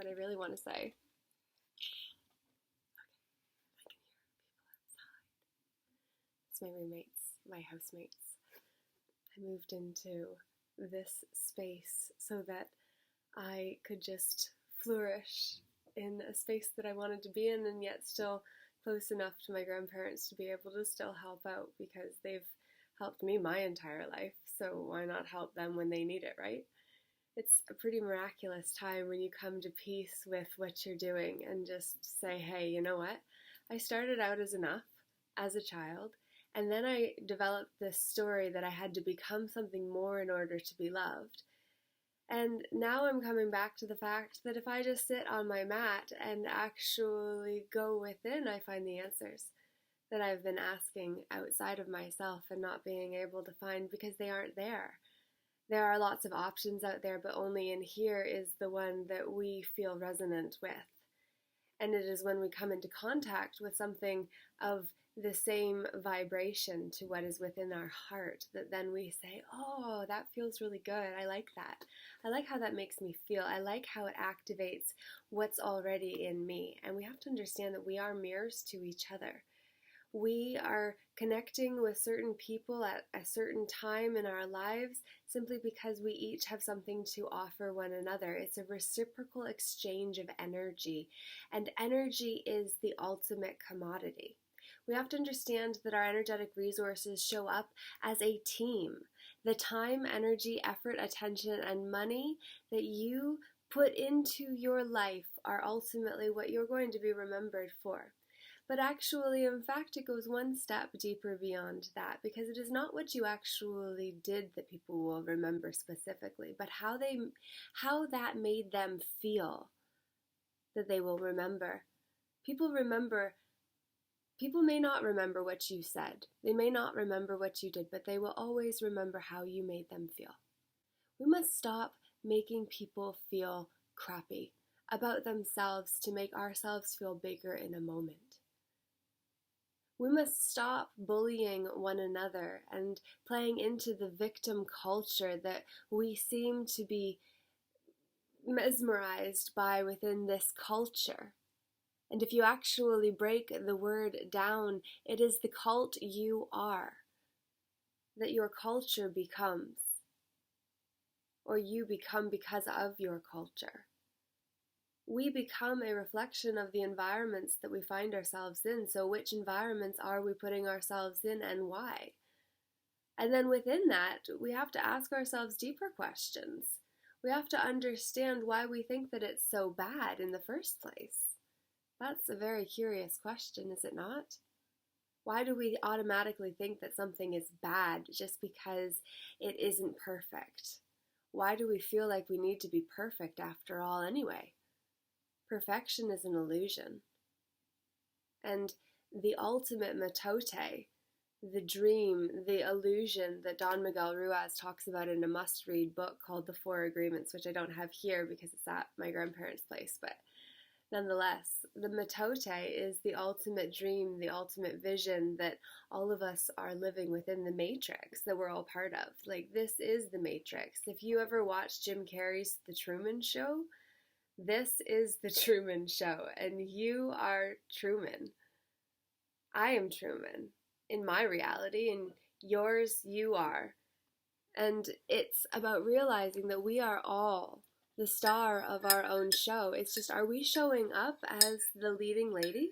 what I really want to say. It's my roommates, my housemates. I moved into this space so that I could just flourish in a space that I wanted to be in, and yet still close enough to my grandparents to be able to still help out, because they've helped me my entire life, so why not help them when they need it, right? It's a pretty miraculous time when you come to peace with what you're doing and just say, hey, you know what? I started out as enough as a child, and then I developed this story that I had to become something more in order to be loved. And now I'm coming back to the fact that if I just sit on my mat and actually go within, I find the answers that I've been asking outside of myself and not being able to find because they aren't there. There are lots of options out there, but only in here is the one that we feel resonant with. And it is when we come into contact with something of the same vibration to what is within our heart that then we say, oh, that feels really good. I like that. I like how that makes me feel. I like how it activates what's already in me. And we have to understand that we are mirrors to each other. We are connecting with certain people at a certain time in our lives simply because we each have something to offer one another. It's a reciprocal exchange of energy, and energy is the ultimate commodity. We have to understand that our energetic resources show up as a team. The time, energy, effort, attention, and money that you put into your life are ultimately what you're going to be remembered for. But actually, in fact, it goes one step deeper beyond that, because it is not what you actually did that people will remember specifically, but how that made them feel that they will remember. People may not remember what you said. They may not remember what you did, but they will always remember how you made them feel. We must stop making people feel crappy about themselves to make ourselves feel bigger in a moment. We must stop bullying one another and playing into the victim culture that we seem to be mesmerized by within this culture. And if you actually break the word down, it is the cult you are that your culture becomes, or you become because of your culture. We become a reflection of the environments that we find ourselves in. So which environments are we putting ourselves in and why? And then within that, we have to ask ourselves deeper questions. We have to understand why we think that it's so bad in the first place. That's a very curious question, is it not? Why do we automatically think that something is bad just because it isn't perfect? Why do we feel like we need to be perfect after all anyway? Perfection is an illusion. And the ultimate matote, the dream, the illusion that Don Miguel Ruiz talks about in a must-read book called The Four Agreements, which I don't have here because it's at my grandparents' place, but nonetheless, the matote is the ultimate dream, the ultimate vision that all of us are living within the matrix that we're all part of. Like, this is the matrix. If you ever watched Jim Carrey's The Truman Show, this is the Truman Show, and you are Truman. I am Truman in my reality, and yours you are. And it's about realizing that we are all the star of our own show. It's just, are we showing up as the leading lady?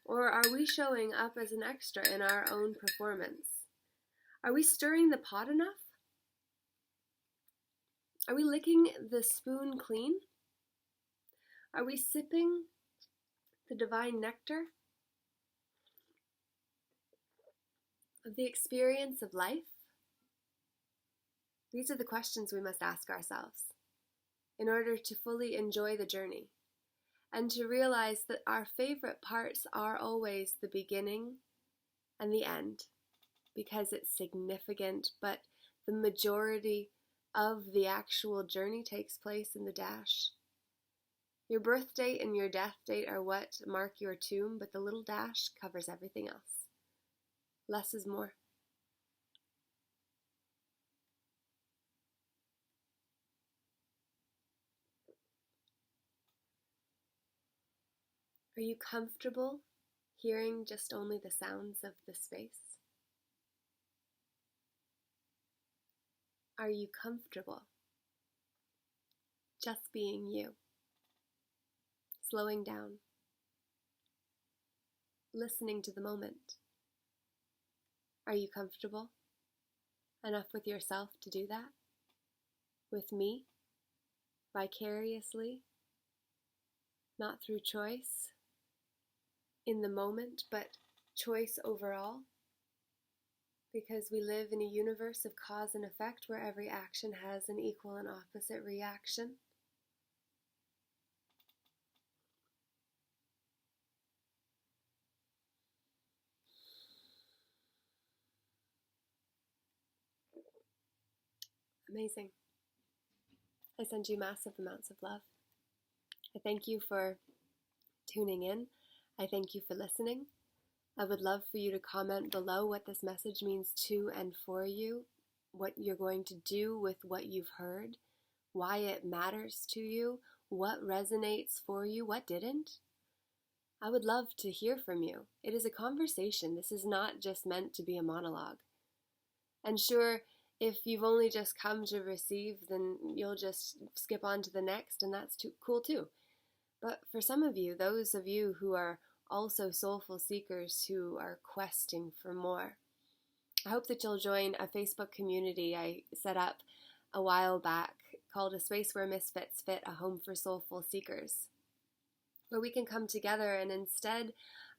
Or are we showing up as an extra in our own performance? Are we stirring the pot enough? Are we licking the spoon clean? Are we sipping the divine nectar of the experience of life? These are the questions we must ask ourselves in order to fully enjoy the journey and to realize that our favorite parts are always the beginning and the end, because it's significant, but the majority of the actual journey takes place in the dash. Your birth date and your death date are what mark your tomb, but the little dash covers everything else. Less is more. Are you comfortable hearing just only the sounds of the space? Are you comfortable just being you, slowing down, listening to the moment? Are you comfortable enough with yourself to do that? With me, vicariously, not through choice in the moment, but choice overall? Because we live in a universe of cause and effect where every action has an equal and opposite reaction. Amazing. I send you massive amounts of love. I thank you for tuning in. I thank you for listening. I would love for you to comment below what this message means to and for you, what you're going to do with what you've heard, why it matters to you, what resonates for you, what didn't. I would love to hear from you. It is a conversation. This is not just meant to be a monologue. And sure, if you've only just come to receive, then you'll just skip on to the next, and that's cool too. But for some of you, those of you who are also soulful seekers who are questing for more, I hope that you'll join a Facebook community I set up a while back called A Space Where Misfits Fit, a Home for Soulful Seekers, where we can come together and instead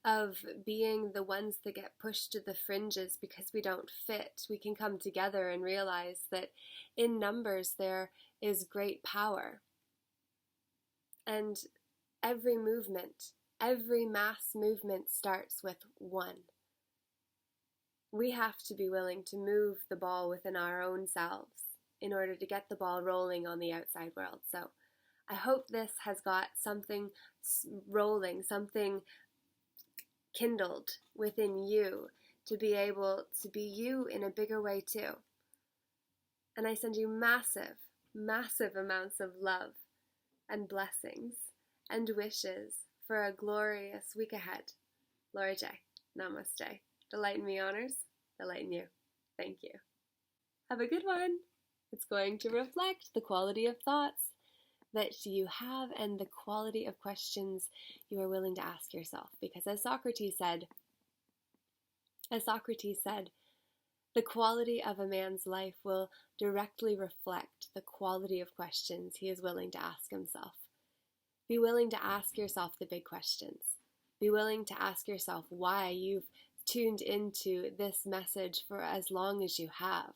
of being the ones that get pushed to the fringes because we don't fit, we can come together and realize that in numbers there is great power. And every movement, every mass movement starts with one. We have to be willing to move the ball within our own selves in order to get the ball rolling on the outside world. So I hope this has got something rolling, something kindled within you to be able to be you in a bigger way too. And I send you massive, massive amounts of love and blessings and wishes for a glorious week ahead. Laura J. Namaste. Delight in me honors, delight in you. Thank you. Have a good one. It's going to reflect the quality of thoughts that you have and the quality of questions you are willing to ask yourself. Because as Socrates said, the quality of a man's life will directly reflect the quality of questions he is willing to ask himself. Be willing to ask yourself the big questions. Be willing to ask yourself why you've tuned into this message for as long as you have,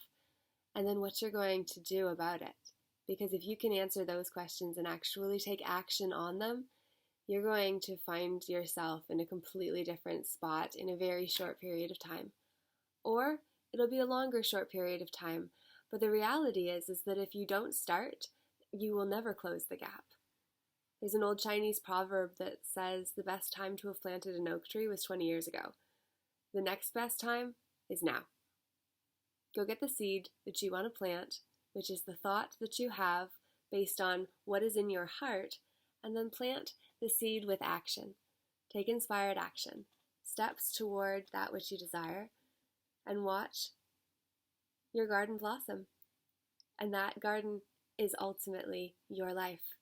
and then what you're going to do about it. Because if you can answer those questions and actually take action on them, you're going to find yourself in a completely different spot in a very short period of time. Or it'll be a longer short period of time. But the reality is that if you don't start, you will never close the gap. There's an old Chinese proverb that says the best time to have planted an oak tree was 20 years ago. The next best time is now. Go get the seed that you want to plant, which is the thought that you have based on what is in your heart, and then plant the seed with action. Take inspired action, steps toward that which you desire, and watch your garden blossom. And that garden is ultimately your life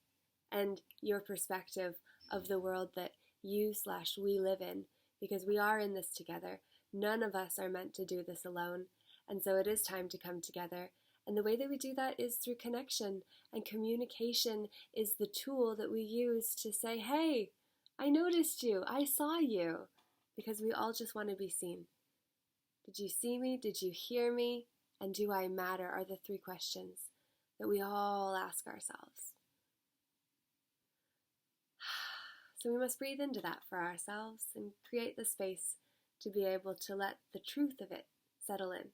and your perspective of the world that you/we live in, because we are in this together. None of us are meant to do this alone, and so it is time to come together. And the way that we do that is through connection, and communication is the tool that we use to say, hey, I noticed you, I saw you, because we all just want to be seen. Did you see me? Did you hear me? And do I matter are the three questions that we all ask ourselves. So we must breathe into that for ourselves and create the space to be able to let the truth of it settle in.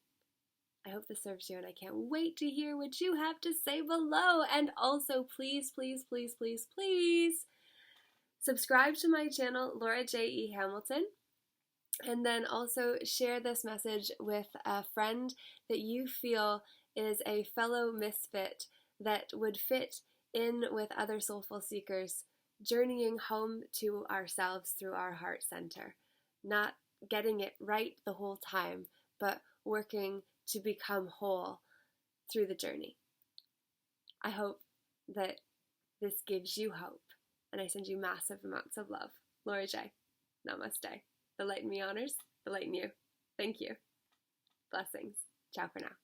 I hope this serves you, and I can't wait to hear what you have to say below. And also, please, please, please, please, please subscribe to my channel, Laura J. E. Hamilton, and then also share this message with a friend that you feel is a fellow misfit that would fit in with other soulful seekers journeying home to ourselves through our heart center, not getting it right the whole time, but working to become whole through the journey. I hope that this gives you hope, and I send you massive amounts of love. Laura J. Namaste. The light in me honors the light in you. Thank you. Blessings. Ciao for now.